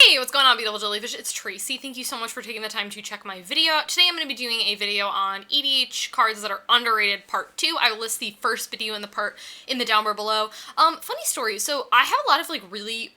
Hey, what's going on, beautiful jellyfish? It's Tracy. Thank you so much for taking the time to check my video out. Today I'm going to be doing a video on EDH cards that are underrated part 2. I will list the first video in the down bar below. Funny story, so I have a lot of really,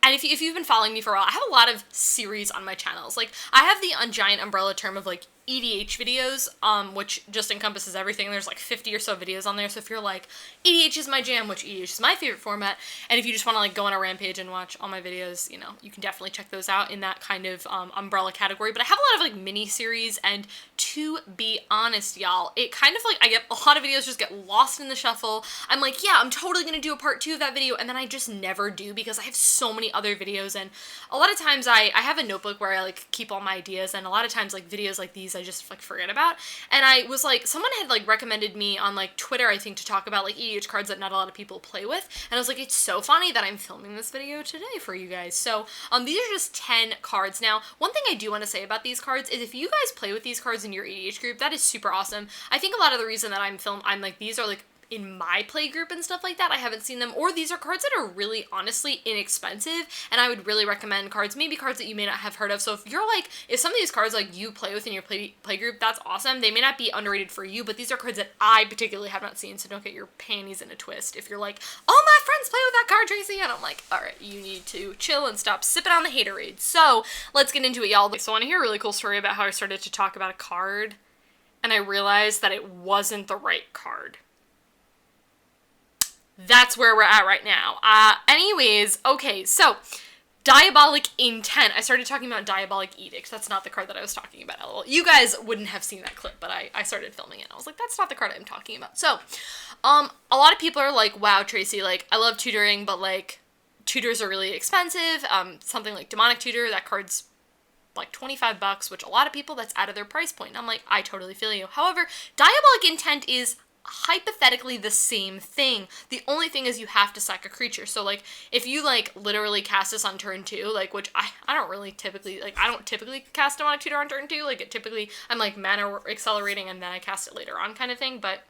and if you've been following me for a while, I have a lot of series on my channels. Like, I have the giant umbrella term of EDH videos, which just encompasses everything. There's 50 or so videos on there, so if you're like, EDH is my jam, which EDH is my favorite format, and if you just want to go on a rampage and watch all my videos, you know, you can definitely check those out in that kind of umbrella category. But I have a lot of mini series, and to be honest, y'all, it kind of I get a lot of videos just get lost in the shuffle. I'm like, yeah, I'm totally gonna do a part 2 of that video, and then I just never do because I have so many other videos, and a lot of times I have a notebook where I keep all my ideas, and a lot of times videos like these I just forget about. And I was someone had recommended me on Twitter, I think, to talk about EDH cards that not a lot of people play with, and I was like, it's so funny that I'm filming this video today for you guys. So these are just 10 cards. Now, one thing I do want to say about these cards is if you guys play with these cards in your EDH group, that is super awesome. I think a lot of the reason that I'm these are in my play group and stuff like that, I haven't seen them, or these are cards that are really honestly inexpensive, and I would really recommend cards, maybe cards that you may not have heard of. So if you're if some of these cards you play with in your play group, that's awesome. They may not be underrated for you, but these are cards that I particularly have not seen, so don't get your panties in a twist if you're like, all my friends play with that card, Tracy, and I'm like, alright, you need to chill and stop sipping on the haterade. So let's get into it, y'all. So I want to hear a really cool story about how I started to talk about a card, and I realized that it wasn't the right card. That's where we're at right now. Anyways, okay, so Diabolic Intent. I started talking about Diabolic Edict. That's not the card that I was talking about. LOL. You guys wouldn't have seen that clip, but I started filming it. I was like, that's not the card I'm talking about. So, a lot of people are like, wow, Tracy, I love tutoring, but tutors are really expensive. Something like Demonic Tutor, that card's $25, which a lot of people, that's out of their price point. And I'm like, I totally feel you. However, Diabolic Intent is hypothetically the same thing. The only thing is you have to sack a creature. So if you literally cast this on turn 2, which I don't really typically I don't typically cast Demonic Tutor on turn 2. I'm mana accelerating and then I cast it later on kind of thing. But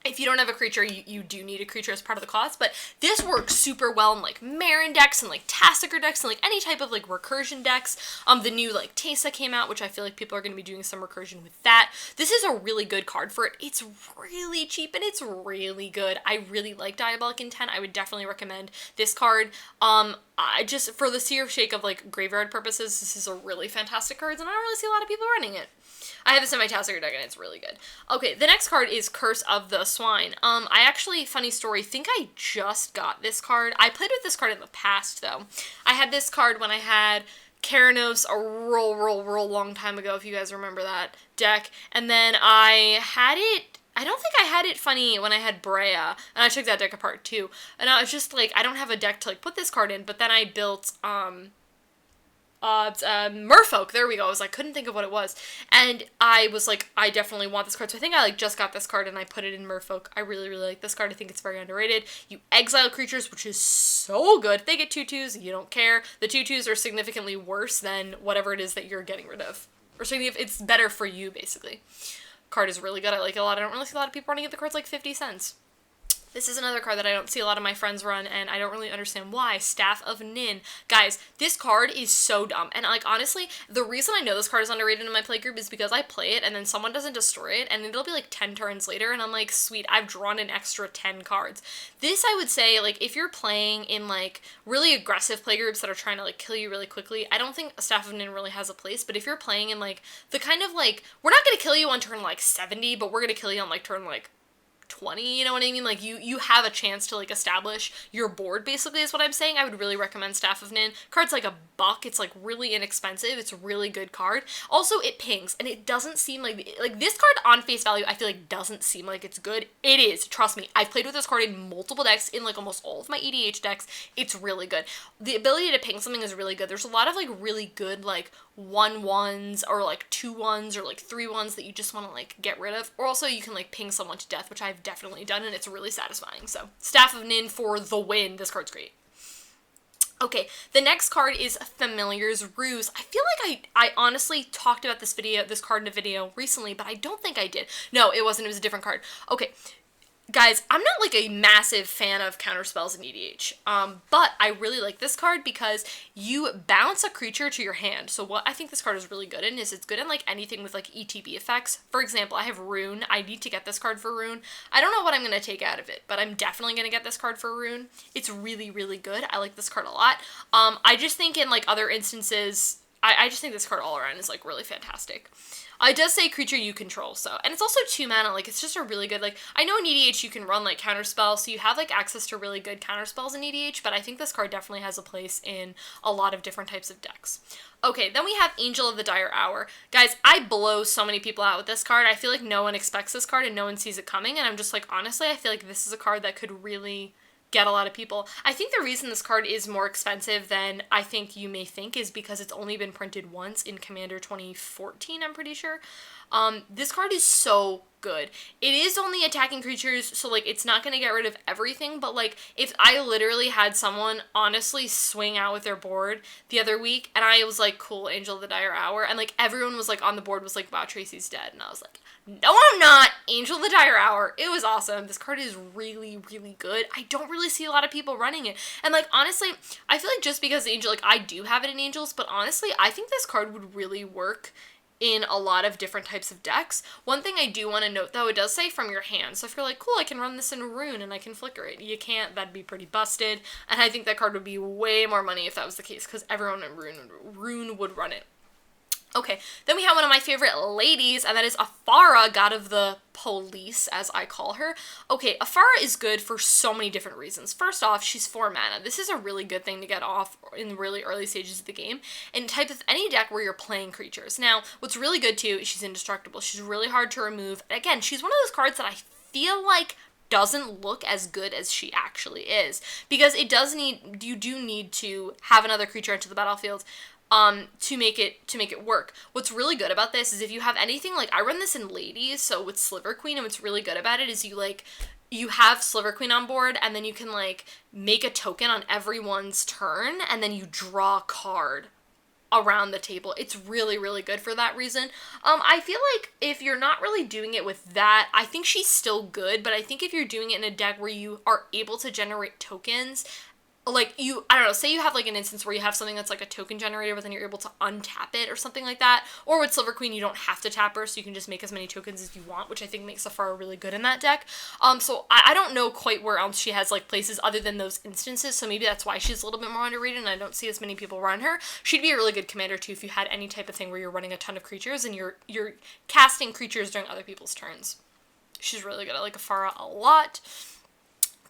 if you don't have a creature, you do need a creature as part of the cost, but this works super well in Marin decks and Tassiger decks and any type of recursion decks. The new Teysa came out, which I feel people are going to be doing some recursion with that. This is a really good card for it. It's really cheap and it's really good. I really like Diabolic Intent. I would definitely recommend this card. I just, for the sheer sake of graveyard purposes, this is a really fantastic card, and I don't really see a lot of people running it. I have this in my Tassiger deck, and it's really good. Okay, the next card is Curse of the Swine. I actually, funny story, think I just got this card. I played with this card in the past, though. I had this card when I had Keranos a real long time ago, if you guys remember that deck. And then I had it, I don't think I had it, funny, when I had Brea, and I took that deck apart, too. And I was just I don't have a deck to, put this card in, but then I built, Merfolk, there we go. I was couldn't think of what it was, and I was I definitely want this card, so I think I just got this card and I put it in Merfolk. I really like this card. I think it's very underrated. You exile creatures, which is so good. They get 2/2s, you don't care. The 2/2s are significantly worse than whatever it is that you're getting rid of, or it's better for you, basically. Card is really good. I like it a lot. I don't really see a lot of people running it. The card's 50 cents. This is another card that I don't see a lot of my friends run, and I don't really understand why. Staff of Nin. Guys, this card is so dumb. And, honestly, the reason I know this card is underrated in my playgroup is because I play it, and then someone doesn't destroy it, and it'll be, 10 turns later, and I'm like, sweet, I've drawn an extra 10 cards. This, I would say, if you're playing in, really aggressive playgroups that are trying to, kill you really quickly, I don't think Staff of Nin really has a place, but if you're playing in, the kind of, we're not gonna kill you on turn, 70, but we're gonna kill you on, turn, 20, you know what I mean? You have a chance to, establish your board, basically, is what I'm saying. I would really recommend Staff of Nin. Card's $1. It's, really inexpensive. It's a really good card. Also, it pings, and it doesn't seem this card on face value, I feel doesn't seem like it's good. It is. Trust me. I've played with this card in multiple decks, in, almost all of my EDH decks. It's really good. The ability to ping something is really good. There's a lot of, really good, 1/1s, or 2/1s, or 3/1s that you just want to, get rid of. Or also, you can, ping someone to death, which I've definitely done, and it's really satisfying. So, Staff of Nin for the win. This card's great. Okay, the next card is Familiar's Ruse. I feel I honestly talked about this card in a video recently, but I don't think I did. No, it wasn't. It was a different card. Okay, Guys, I'm not like a massive fan of counterspells in EDH, but I really like this card because you bounce a creature to your hand. So what I think this card is really good in is it's good in like anything with like ETB effects. For example, I have Rune. I need to get this card for Rune. I don't know what I'm going to take out of it, but I'm definitely going to get this card for Rune. It's really, really good. I like this card a lot. I just think in like other instances, I just think this card all around is like really fantastic. It does say creature you control, so, and it's also 2 mana, like, it's just a really good, like, I know in EDH you can run, like, counterspell, so you have, like, access to really good counterspells in EDH, but I think this card definitely has a place in a lot of different types of decks. Okay, then we have Angel of the Dire Hour. Guys, I blow so many people out with this card. I feel like no one expects this card and no one sees it coming, and I'm just like, honestly, I feel like this is a card that could really get a lot of people. I think the reason this card is more expensive than I think you may think is because it's only been printed once in Commander 2014, I'm pretty sure. This card is so good. It is only attacking creatures, so, like, it's not going to get rid of everything, but, like, if I literally had someone honestly swing out with their board the other week, and I was like, cool, Angel of the Dire Hour, and, like, everyone was, like, on the board was like, wow, Tracy's dead, and I was like, no, I'm not. Angel of the Dire Hour. It was awesome. This card is really, really good. I don't really see a lot of people running it. And, like, honestly, I feel like just because Angel, like, I do have it in Angels, but honestly, I think this card would really work in a lot of different types of decks. One thing I do want to note, though, it does say from your hand. So if you're like, cool, I can run this in Rune and I can flicker it. You can't. That'd be pretty busted. And I think that card would be way more money if that was the case, because everyone in Rune would run it. Okay, then we have one of my favorite ladies, and that is Ephara, god of the Polis, as I call her. Okay, Ephara is good for so many different reasons. First off, she's 4 mana. This is a really good thing to get off in really early stages of the game, and type of any deck where you're playing creatures. Now, what's really good, too, is she's indestructible. She's really hard to remove. Again, she's one of those cards that I feel like doesn't look as good as she actually is, because it does need, you do need to have another creature into the battlefield to make it work. What's really good about this is if you have anything, like, I run this in Ladies, so with Sliver Queen, and what's really good about it is you have Sliver Queen on board, and then you can, like, make a token on everyone's turn, and then you draw a card around the table. It's really, really good for that reason. I feel like if you're not really doing it with that, I think she's still good, but I think if you're doing it in a deck where you are able to generate tokens, like, I don't know, say you have, like, an instance where you have something that's, like, a token generator, but then you're able to untap it or something like that. Or with Silver Queen, you don't have to tap her, so you can just make as many tokens as you want, which I think makes Ephara really good in that deck. So I don't know quite where else she has, like, places other than those instances, so maybe that's why she's a little bit more underrated, and I don't see as many people run her. She'd be a really good commander, too, if you had any type of thing where you're running a ton of creatures, and you're casting creatures during other people's turns. She's really good. I like Ephara a lot.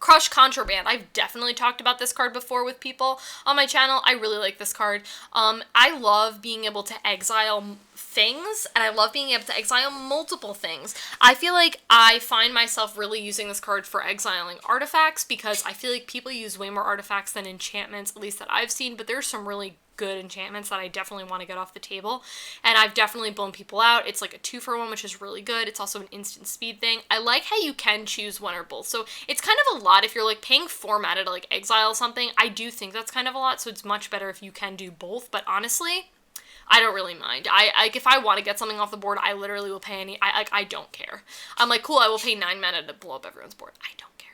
Crush Contraband. I've definitely talked about this card before with people on my channel. I really like this card. I love being able to exile things, and I love being able to exile multiple things. I feel like I find myself really using this card for exiling artifacts, because I feel like people use way more artifacts than enchantments, at least that I've seen, but there's some really good enchantments that I definitely want to get off the table, and I've definitely blown people out. It's like a 2-for-1, which is really good. It's also an instant speed thing. I like how you can choose one or both, so it's kind of a lot if you're, like, paying 4 mana to, like, exile something. I do think that's kind of a lot, so it's much better if you can do both, but honestly, I don't really mind. Like, if I want to get something off the board, I literally will pay I don't care. I'm like, cool, I will pay 9 mana to blow up everyone's board. I don't care.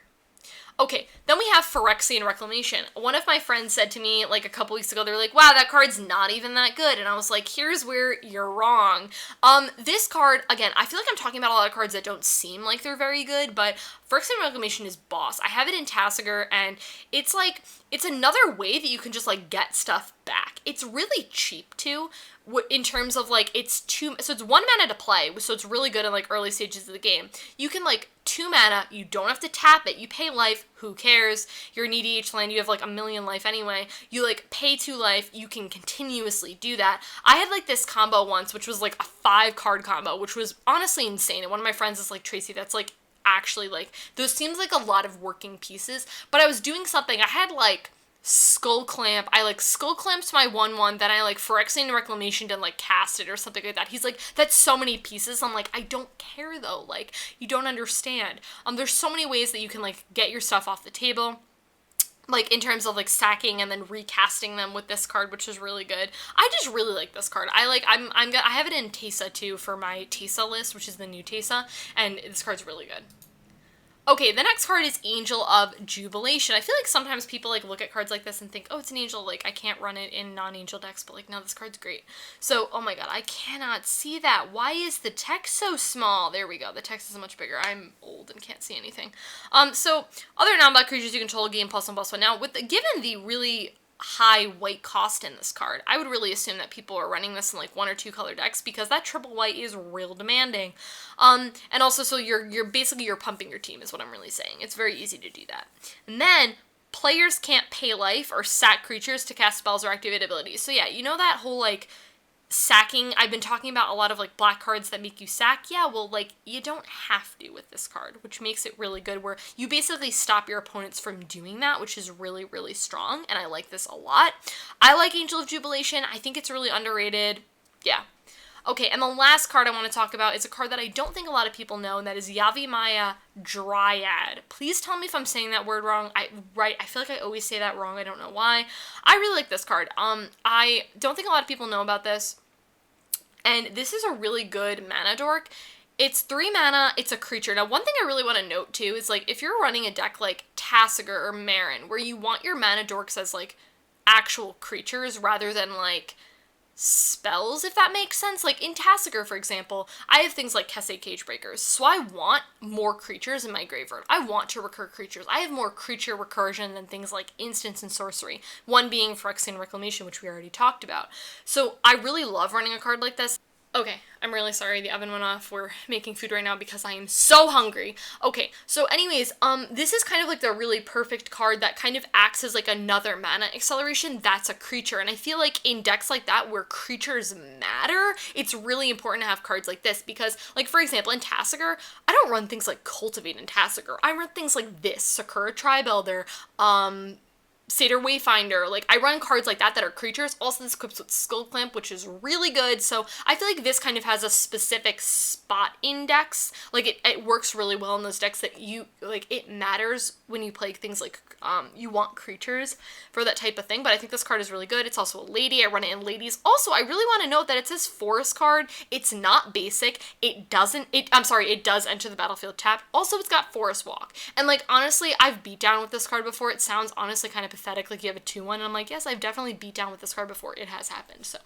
Okay, then we have Phyrexian Reclamation. One of my friends said to me, like, a couple weeks ago, they were like, wow, that card's not even that good. And I was like, here's where you're wrong. This card, again, I feel like I'm talking about a lot of cards that don't seem like they're very good, but Phyrexian Reclamation is boss. I have it in Tasigur, and it's like, it's another way that you can just, like, get stuff back. It's really cheap, too, in terms of, like, so it's 1 mana to play, so it's really good in, like, early stages of the game. You can, like, 2 mana, you don't have to tap it, you pay life, who cares? You're an EDH land, you have, like, 1,000,000 life anyway. You, like, pay 2 life, you can continuously do that. I had, like, this combo once, which was, like, a 5-card combo, which was honestly insane, and one of my friends is like, Tracy, that's, like, actually, like, those seems like a lot of working pieces, but I was doing something, I had, like, Skull Clamp, I, like, Skull Clamped my 1/1, then I, like, Phyrexian Reclamation and, like, cast it or something like that. He's like, that's so many pieces. I'm like, I don't care, though, like, you don't understand. There's so many ways that you can, like, get your stuff off the table, like, in terms of, like, sacking and then recasting them with this card, which is really good. I just really like this card. I have it in Teysa, too, for my Teysa list, which is the new Teysa, and this card's really good. Okay, the next card is Angel of Jubilation. I feel like sometimes people like look at cards like this and think, oh, it's an angel, like I can't run it in non-angel decks, but like no, this card's great. So, oh my god, I cannot see that. Why is the text so small? There we go. The text is much bigger. I'm old and can't see anything. So other non-black creatures you control gain +1/+1. Now, given the really high white cost in this card, I would really assume that people are running this in like 1 or 2 color decks because that triple white is real demanding. And also, so you're basically pumping your team is what I'm really saying. It's very easy to do that. And then players can't pay life or sack creatures to cast spells or activate abilities. So yeah, you know that whole like sacking, I've been talking about a lot of like black cards that make you sack. Yeah, well, like you don't have to with this card, which makes it really good, where you basically stop your opponents from doing that, which is really, really strong, and I like this a lot. I like Angel of Jubilation. I think it's really underrated. Yeah. Okay, and the last card I want to talk about is a card that I don't think a lot of people know, and that is Yaviyama Dryad. Please tell me if I'm saying that word wrong. I feel like I always say that wrong. I don't know why. I really like this card. I don't think a lot of people know about this, and this is a really good mana dork. It's 3 mana, it's a creature. Now, one thing I really want to note, too, is, like, if you're running a deck like Tasigur or Marin, where you want your mana dorks as, like, actual creatures rather than, like, spells, if that makes sense. Like in Tasigur, for example, I have things like Kese Cagebreakers, so I want more creatures in my graveyard. I want to recur creatures. I have more creature recursion than things like instants and sorcery, one being Phyrexian Reclamation, which we already talked about. So I really love running a card like this. Okay, I'm really sorry, the oven went off. We're making food right now because I am so hungry. Okay, so anyways, this is kind of like the really perfect card that kind of acts as like another mana acceleration that's a creature. And I feel like in decks like that where creatures matter, it's really important to have cards like this because, like, for example, in Tasigur, I don't run things like Cultivate in Tasigur. I run things like this, Sakura Tribe Elder, Satyr Wayfinder. Like, I run cards like that are creatures. Also, this equips with Skull Clamp, which is really good. So I feel like this kind of has a specific spot in decks. Like, it works really well in those decks that you, like, it matters when you play things like, you want creatures for that type of thing. But I think this card is really good. It's also a lady. I run it in ladies. Also, I really want to note that it says Forest card. It's not basic. It does enter the battlefield tapped. Also, it's got Forest Walk. And, like, honestly, I've beat down with this card before. It sounds honestly kind of pathetic, like you have a 2/1, and I'm like, yes, I've definitely beat down with this card before. It has happened. So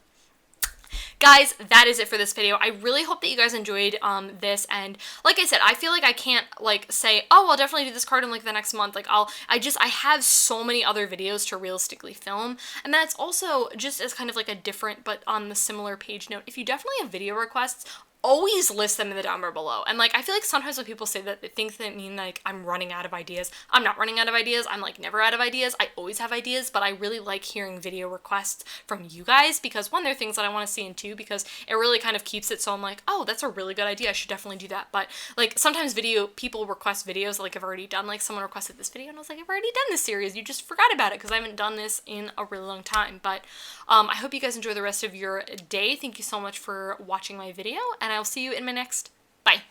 guys, that is it for this video. I really hope that you guys enjoyed this, and like I said, I feel like I can't like say, oh, I'll definitely do this card in like the next month. Like I have so many other videos to realistically film, and that's also just as kind of like a different but on the similar page note. If you definitely have video requests, always list them in the down bar below. And like, I feel like sometimes when people say that, they think that mean like I'm running out of ideas. I'm not running out of ideas. I'm like never out of ideas. I always have ideas, but I really like hearing video requests from you guys because one, they're things that I want to see, and two, because it really kind of keeps it so I'm like, oh, that's a really good idea. I should definitely do that. But like sometimes people request videos like I've already done. Like someone requested this video and I was like, I've already done this series. You just forgot about it because I haven't done this in a really long time. But I hope you guys enjoy the rest of your day. Thank you so much for watching my video, and I'll see you in my next. Bye.